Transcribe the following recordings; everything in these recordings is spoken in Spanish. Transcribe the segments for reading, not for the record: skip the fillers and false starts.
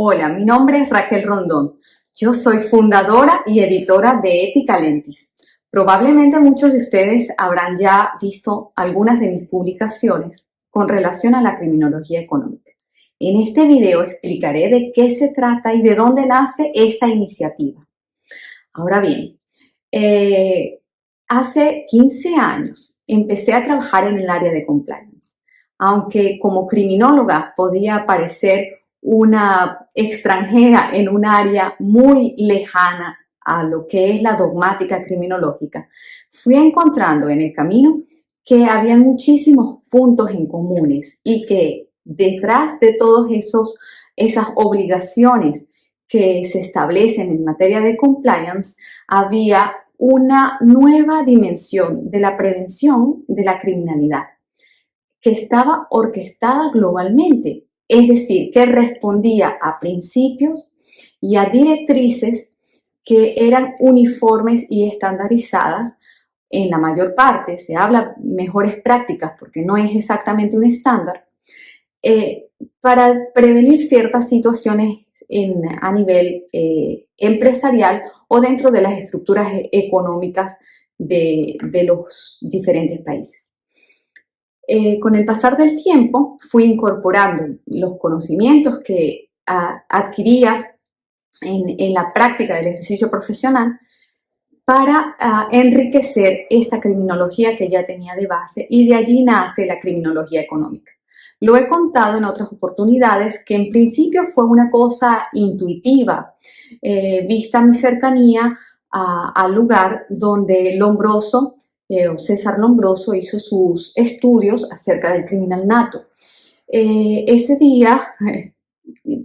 Hola, mi nombre es Raquel Rondón. Yo soy fundadora y editora de Ética Lentis. Probablemente muchos de ustedes habrán ya visto algunas de mis publicaciones con relación a la criminología económica. En este video explicaré de qué se trata y de dónde nace esta iniciativa. Ahora bien, hace 15 años empecé a trabajar en el área de compliance. Aunque como criminóloga podía parecer una extranjera en un área muy lejana a lo que es la dogmática criminológica, fui encontrando en el camino que había muchísimos puntos en comunes y que detrás de todos esas obligaciones que se establecen en materia de compliance había una nueva dimensión de la prevención de la criminalidad que estaba orquestada globalmente, es decir, que respondía a principios y a directrices que eran uniformes y estandarizadas en la mayor parte. Se habla mejores prácticas porque no es exactamente un estándar, para prevenir ciertas situaciones a nivel empresarial o dentro de las estructuras económicas de los diferentes países. Con el pasar del tiempo fui incorporando los conocimientos que adquiría en la práctica del ejercicio profesional para enriquecer esta criminología que ya tenía de base, y de allí nace la criminología económica. Lo he contado en otras oportunidades que en principio fue una cosa intuitiva, vista mi cercanía al lugar donde Lombroso, o César Lombroso, hizo sus estudios acerca del criminal nato. Ese día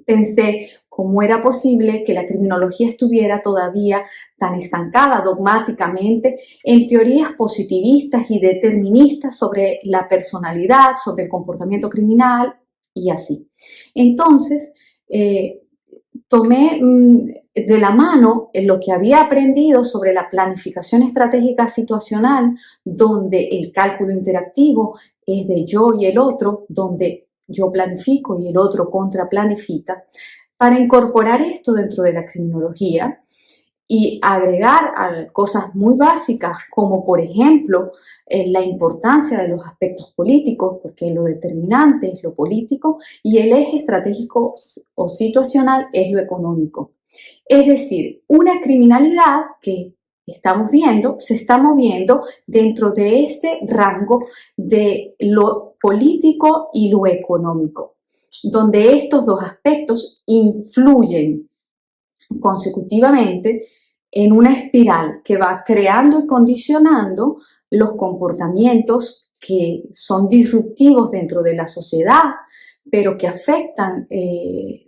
pensé cómo era posible que la criminología estuviera todavía tan estancada dogmáticamente en teorías positivistas y deterministas sobre la personalidad, sobre el comportamiento criminal y así. Entonces, tomé de la mano lo que había aprendido sobre la planificación estratégica situacional, donde el cálculo interactivo es de yo y el otro, donde yo planifico y el otro contraplanifica, para incorporar esto dentro de la criminología y agregar cosas muy básicas, como por ejemplo la importancia de los aspectos políticos, porque lo determinante es lo político y el eje estratégico o situacional es lo económico. Es decir, una criminalidad que estamos viendo se está moviendo dentro de este rango de lo político y lo económico, donde estos dos aspectos influyen consecutivamente en una espiral que va creando y condicionando los comportamientos que son disruptivos dentro de la sociedad, pero que afectan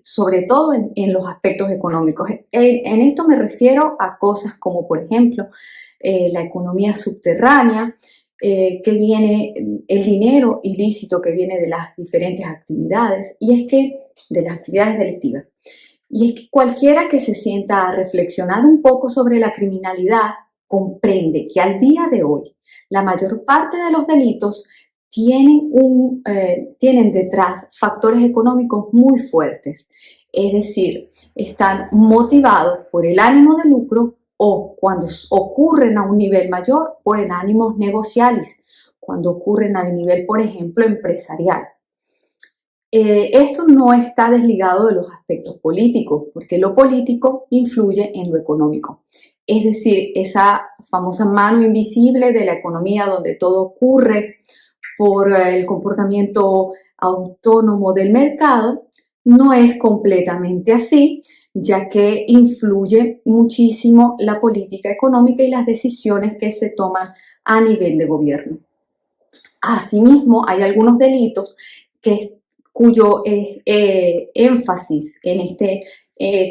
sobre todo en los aspectos económicos. En esto me refiero a cosas como, por ejemplo, la economía subterránea, que viene, el dinero ilícito que viene de las diferentes actividades, y es que de las actividades delictivas. Y es que cualquiera que se sienta a reflexionar un poco sobre la criminalidad comprende que al día de hoy la mayor parte de los delitos tienen detrás factores económicos muy fuertes. Es decir, están motivados por el ánimo de lucro o, cuando ocurren a un nivel mayor, por el ánimo negocialis, cuando ocurren a nivel, por ejemplo, empresarial. Esto no está desligado de los aspectos políticos, porque lo político influye en lo económico. Es decir, esa famosa mano invisible de la economía donde todo ocurre por el comportamiento autónomo del mercado, no es completamente así, ya que influye muchísimo la política económica y las decisiones que se toman a nivel de gobierno. Asimismo, hay algunos delitos cuyo énfasis en este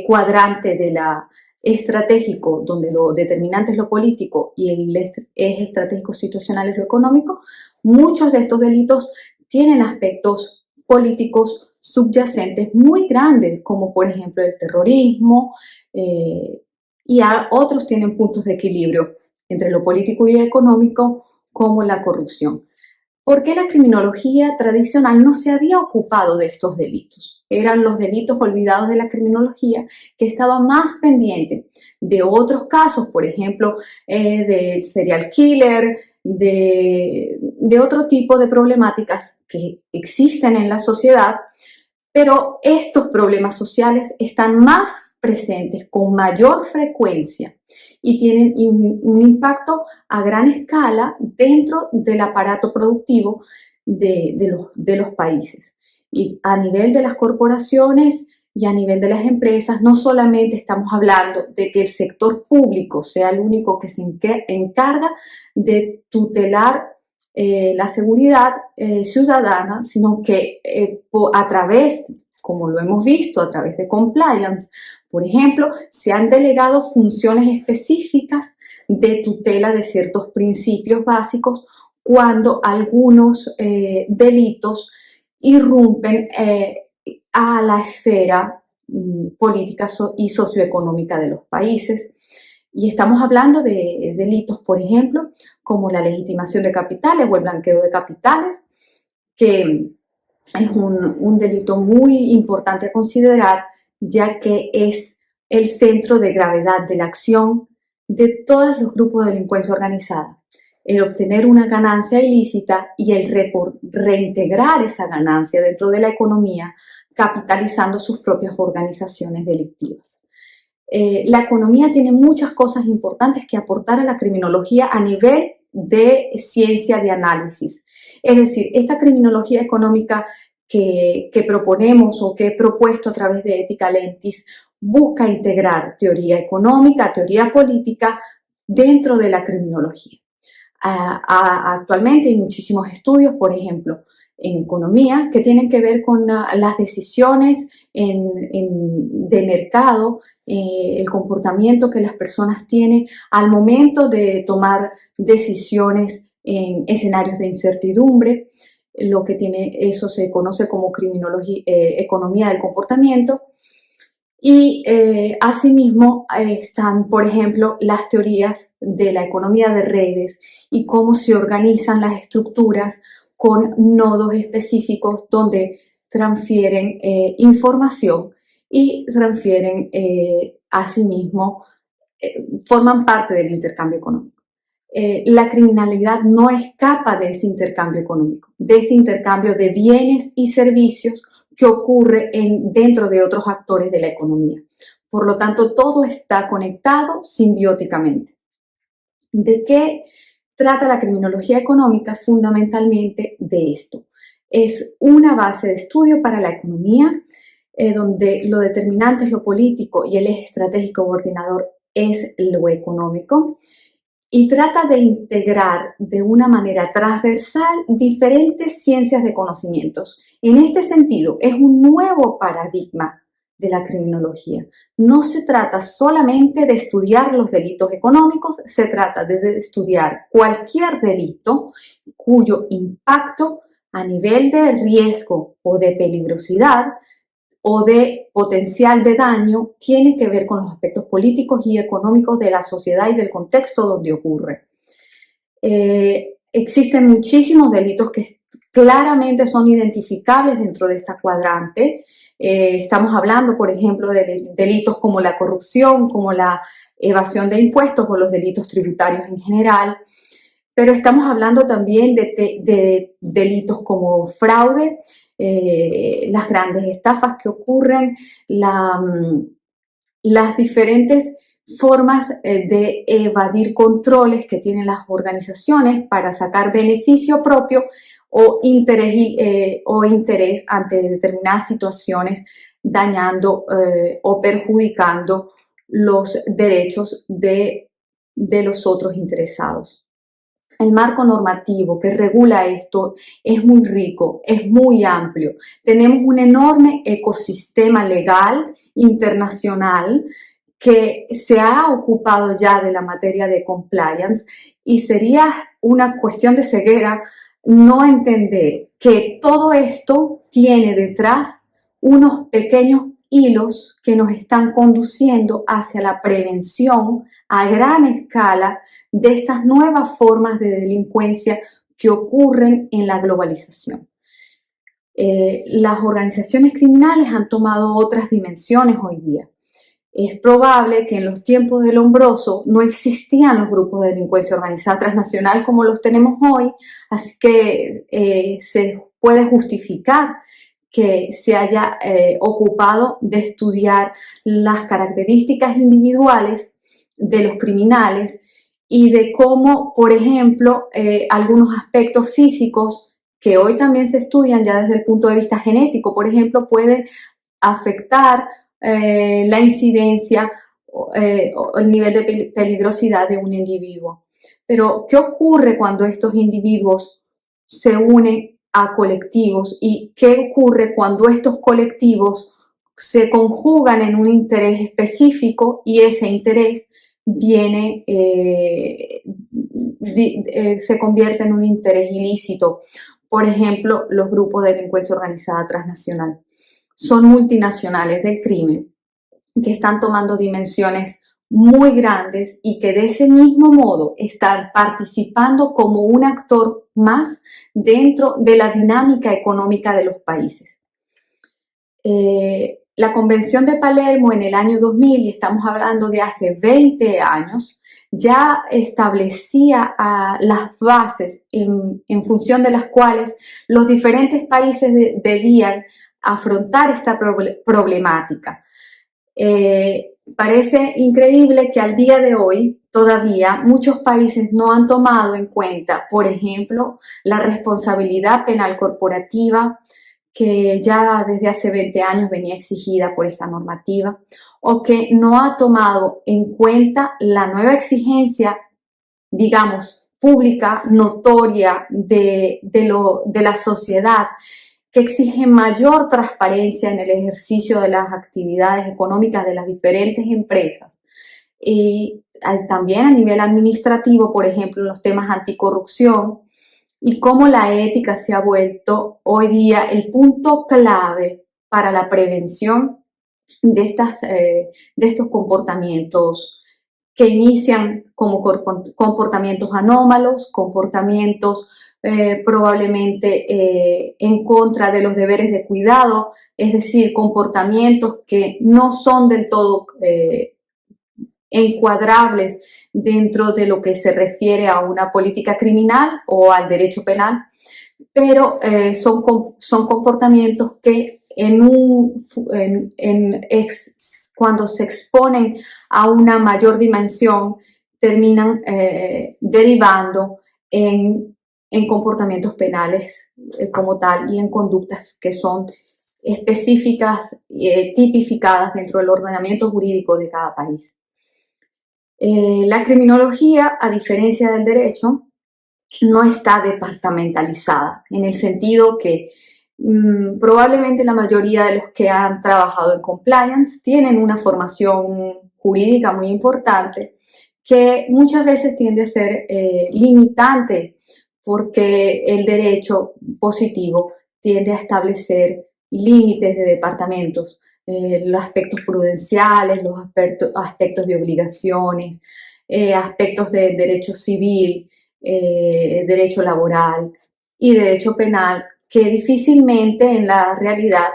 cuadrante de la estratégico, donde lo determinante es lo político y el eje estratégico situacional es lo económico, muchos de estos delitos tienen aspectos políticos subyacentes muy grandes, como por ejemplo el terrorismo, y otros tienen puntos de equilibrio entre lo político y económico, como la corrupción. porque la criminología tradicional no se había ocupado de estos delitos. Eran los delitos olvidados de la criminología que estaban más pendientes de otros casos, por ejemplo, del serial killer, de otro tipo de problemáticas que existen en la sociedad, pero estos problemas sociales están más presentes con mayor frecuencia y tienen un impacto a gran escala dentro del aparato productivo de los países. Y a nivel de las corporaciones y a nivel de las empresas, no solamente estamos hablando de que el sector público sea el único que se encarga de tutelar la seguridad ciudadana, sino que a través, como lo hemos visto, a través de compliance, por ejemplo, se han delegado funciones específicas de tutela de ciertos principios básicos cuando algunos delitos irrumpen a la esfera política y socioeconómica de los países. Y estamos hablando de delitos, por ejemplo, como la legitimación de capitales o el blanqueo de capitales, que es un delito muy importante a considerar, ya que es el centro de gravedad de la acción de todos los grupos de delincuencia organizada. El obtener una ganancia ilícita y el reintegrar esa ganancia dentro de la economía, capitalizando sus propias organizaciones delictivas. La economía tiene muchas cosas importantes que aportar a la criminología a nivel de ciencia de análisis. Es decir, esta criminología económica que proponemos o que he propuesto a través de Ética Lentis busca integrar teoría económica, teoría política dentro de la criminología. Actualmente hay muchísimos estudios, por ejemplo, en economía, que tienen que ver con las decisiones de mercado, el comportamiento que las personas tienen al momento de tomar decisiones en escenarios de incertidumbre. Lo que tiene eso se conoce como criminología, economía del comportamiento. Y asimismo están, por ejemplo, las teorías de la economía de redes y cómo se organizan las estructuras con nodos específicos donde transfieren información y transfieren asimismo, forman parte del intercambio económico. La criminalidad no escapa de ese intercambio económico, de ese intercambio de bienes y servicios que ocurre dentro de otros actores de la economía. Por lo tanto, todo está conectado simbióticamente. ¿De qué trata la criminología económica? Fundamentalmente de esto. Es una base de estudio para la economía, donde lo determinante es lo político y el eje estratégico coordinador es lo económico. Y trata de integrar de una manera transversal diferentes ciencias de conocimientos. En este sentido, es un nuevo paradigma de la criminología. No se trata solamente de estudiar los delitos económicos, se trata de estudiar cualquier delito cuyo impacto a nivel de riesgo o de peligrosidad o de potencial de daño tiene que ver con los aspectos políticos y económicos de la sociedad y del contexto donde ocurre. Existen muchísimos delitos que claramente son identificables dentro de esta cuadrante. Estamos hablando, por ejemplo, de delitos como la corrupción, como la evasión de impuestos o los delitos tributarios en general. Pero estamos hablando también de delitos como fraude, las grandes estafas que ocurren, las diferentes formas de evadir controles que tienen las organizaciones para sacar beneficio propio o interés ante determinadas situaciones, dañando o perjudicando los derechos de los otros interesados. El marco normativo que regula esto es muy rico, es muy amplio. Tenemos un enorme ecosistema legal internacional que se ha ocupado ya de la materia de compliance y sería una cuestión de ceguera no entender que todo esto tiene detrás unos pequeños hilos que nos están conduciendo hacia la prevención a gran escala de estas nuevas formas de delincuencia que ocurren en la globalización. Las organizaciones criminales han tomado otras dimensiones hoy día. Es probable que en los tiempos del Lombroso no existían los grupos de delincuencia organizada transnacional como los tenemos hoy, así que se puede justificar que se haya ocupado de estudiar las características individuales de los criminales y de cómo, por ejemplo, algunos aspectos físicos que hoy también se estudian ya desde el punto de vista genético, por ejemplo, pueden afectar la incidencia o el nivel de peligrosidad de un individuo. Pero, ¿qué ocurre cuando estos individuos se unen a colectivos? ¿Y qué ocurre cuando estos colectivos se conjugan en un interés específico y ese interés viene, se convierte en un interés ilícito? Por ejemplo, los grupos de delincuencia organizada transnacional. Son multinacionales del crimen que están tomando dimensiones muy grandes y que de ese mismo modo están participando como un actor más dentro de la dinámica económica de los países. La Convención de Palermo en el año 2000, y estamos hablando de hace 20 años, ya establecía las bases en función de las cuales los diferentes países debían afrontar esta problemática. Parece increíble que al día de hoy todavía muchos países no han tomado en cuenta, por ejemplo, la responsabilidad penal corporativa que ya desde hace 20 años venía exigida por esta normativa, o que no ha tomado en cuenta la nueva exigencia, digamos, pública, notoria de la sociedad, que exige mayor transparencia en el ejercicio de las actividades económicas de las diferentes empresas. Y también a nivel administrativo, por ejemplo, los temas anticorrupción, y cómo la ética se ha vuelto hoy día el punto clave para la prevención de estos comportamientos que inician como comportamientos anómalos, comportamientos probablemente en contra de los deberes de cuidado, es decir, comportamientos que no son del todo encuadrables dentro de lo que se refiere a una política criminal o al derecho penal, pero son comportamientos que cuando se exponen a una mayor dimensión terminan derivando en comportamientos penales como tal y en conductas que son específicas, tipificadas dentro del ordenamiento jurídico de cada país. La criminología, a diferencia del derecho, no está departamentalizada, en el sentido que probablemente la mayoría de los que han trabajado en compliance tienen una formación jurídica muy importante que muchas veces tiende a ser limitante porque el derecho positivo tiende a establecer límites de departamentos, los aspectos prudenciales, los aspectos de obligaciones, aspectos de derecho civil, derecho laboral y derecho penal que difícilmente en la realidad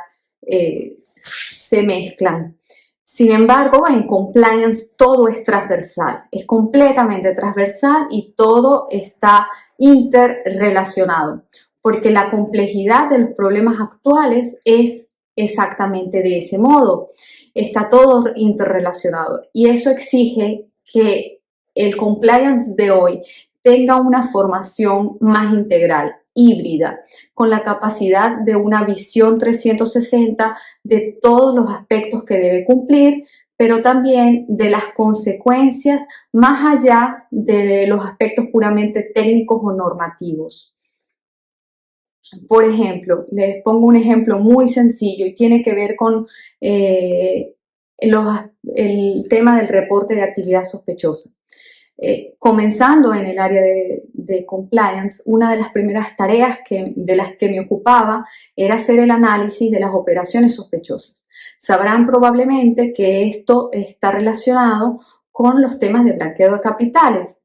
se mezclan. Sin embargo, en compliance todo es transversal, es completamente transversal y todo está interrelacionado, porque la complejidad de los problemas actuales es exactamente de ese modo, está todo interrelacionado y eso exige que el compliance de hoy tenga una formación más integral, híbrida, con la capacidad de una visión 360 de todos los aspectos que debe cumplir, pero también de las consecuencias más allá de los aspectos puramente técnicos o normativos. Por ejemplo, les pongo un ejemplo muy sencillo y tiene que ver con el tema del reporte de actividad sospechosa. Comenzando en el área de compliance, una de las primeras tareas de las que me ocupaba era hacer el análisis de las operaciones sospechosas. Sabrán probablemente que esto está relacionado con los temas de blanqueo de capitales.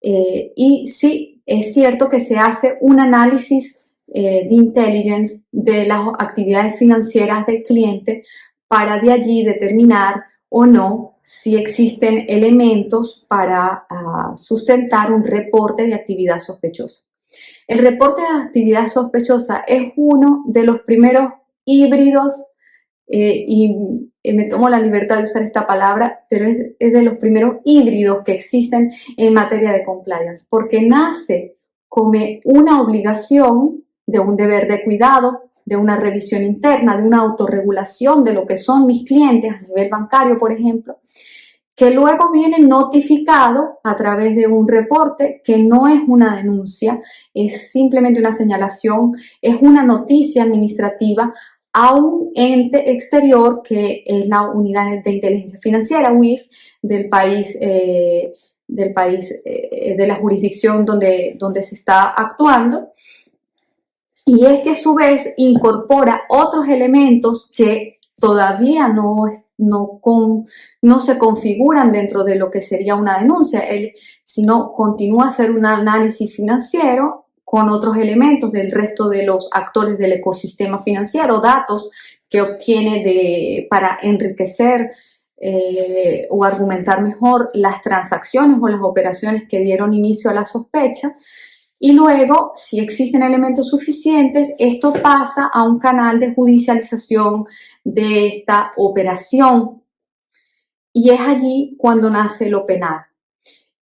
Y sí, es cierto que se hace un análisis de intelligence de las actividades financieras del cliente para de allí determinar o no si existen elementos para sustentar un reporte de actividad sospechosa. El reporte de actividad sospechosa es uno de los primeros híbridos, y me tomo la libertad de usar esta palabra, pero es de los primeros híbridos que existen en materia de compliance, porque nace como una obligación de un deber de cuidado, de una revisión interna, de una autorregulación de lo que son mis clientes a nivel bancario, por ejemplo, que luego viene notificado a través de un reporte que no es una denuncia, es simplemente una señalación, es una noticia administrativa a un ente exterior que es la Unidad de Inteligencia Financiera, UIF, del país, de la jurisdicción donde se está actuando. Y este a su vez incorpora otros elementos que todavía no se configuran dentro de lo que sería una denuncia, sino continúa a hacer un análisis financiero con otros elementos del resto de los actores del ecosistema financiero, datos que obtiene para enriquecer o argumentar mejor las transacciones o las operaciones que dieron inicio a la sospecha. Y luego, si existen elementos suficientes, esto pasa a un canal de judicialización de esta operación. Y es allí cuando nace lo penal.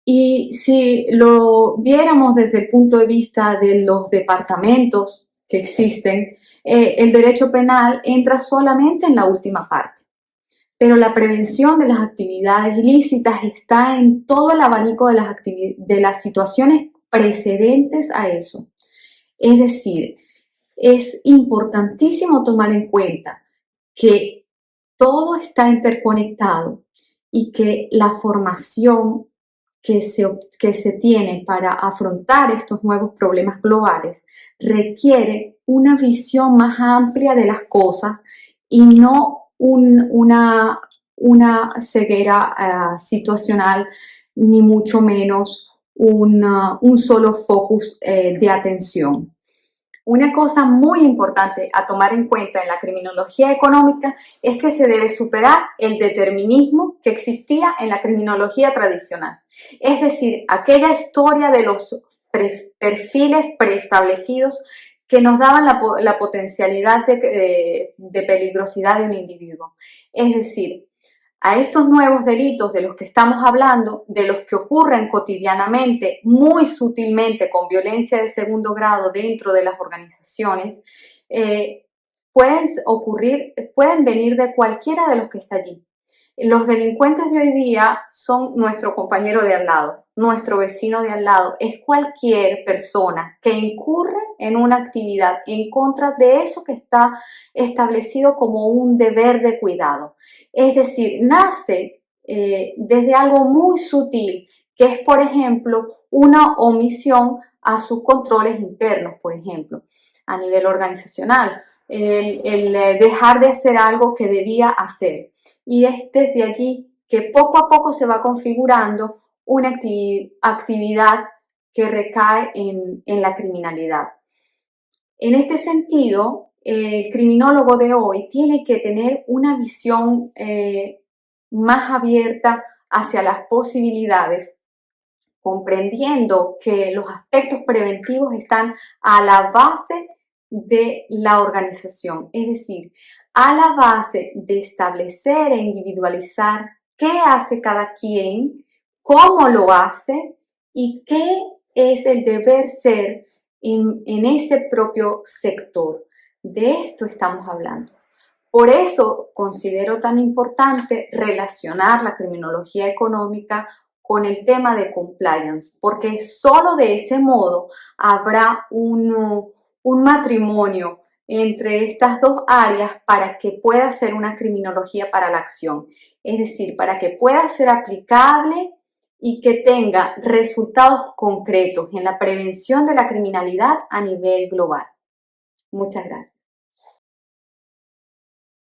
Y si lo viéramos desde el punto de vista de los departamentos que existen, el derecho penal entra solamente en la última parte. Pero la prevención de las actividades ilícitas está en todo el abanico de las situaciones precedentes a eso. Es decir, es importantísimo tomar en cuenta que todo está interconectado y que la formación que se tiene para afrontar estos nuevos problemas globales requiere una visión más amplia de las cosas y no una ceguera situacional, ni mucho menos un solo focus de atención. Una cosa muy importante a tomar en cuenta en la criminología económica es que se debe superar el determinismo que existía en la criminología tradicional. Es decir, aquella historia de los perfiles preestablecidos que nos daban la potencialidad de peligrosidad de un individuo. Es decir, a estos nuevos delitos de los que estamos hablando, de los que ocurren cotidianamente, muy sutilmente, con violencia de segundo grado dentro de las organizaciones, pueden venir de cualquiera de los que está allí. Los delincuentes de hoy día son nuestro compañero de al lado, nuestro vecino de al lado, es cualquier persona que incurre en una actividad en contra de eso que está establecido como un deber de cuidado. Es decir, nace desde algo muy sutil, que es, por ejemplo, una omisión a sus controles internos, por ejemplo, a nivel organizacional, el dejar de hacer algo que debía hacer. Y es desde allí que poco a poco se va configurando una actividad que recae en la criminalidad. En este sentido, el criminólogo de hoy tiene que tener una visión más abierta hacia las posibilidades, comprendiendo que los aspectos preventivos están a la base de la organización, es decir, a la base de establecer e individualizar qué hace cada quien, cómo lo hace y qué es el deber ser en ese propio sector. De esto estamos hablando. Por eso considero tan importante relacionar la criminología económica con el tema de compliance, porque solo de ese modo habrá un matrimonio entre estas dos áreas para que pueda ser una criminología para la acción, es decir, para que pueda ser aplicable y que tenga resultados concretos en la prevención de la criminalidad a nivel global. Muchas gracias.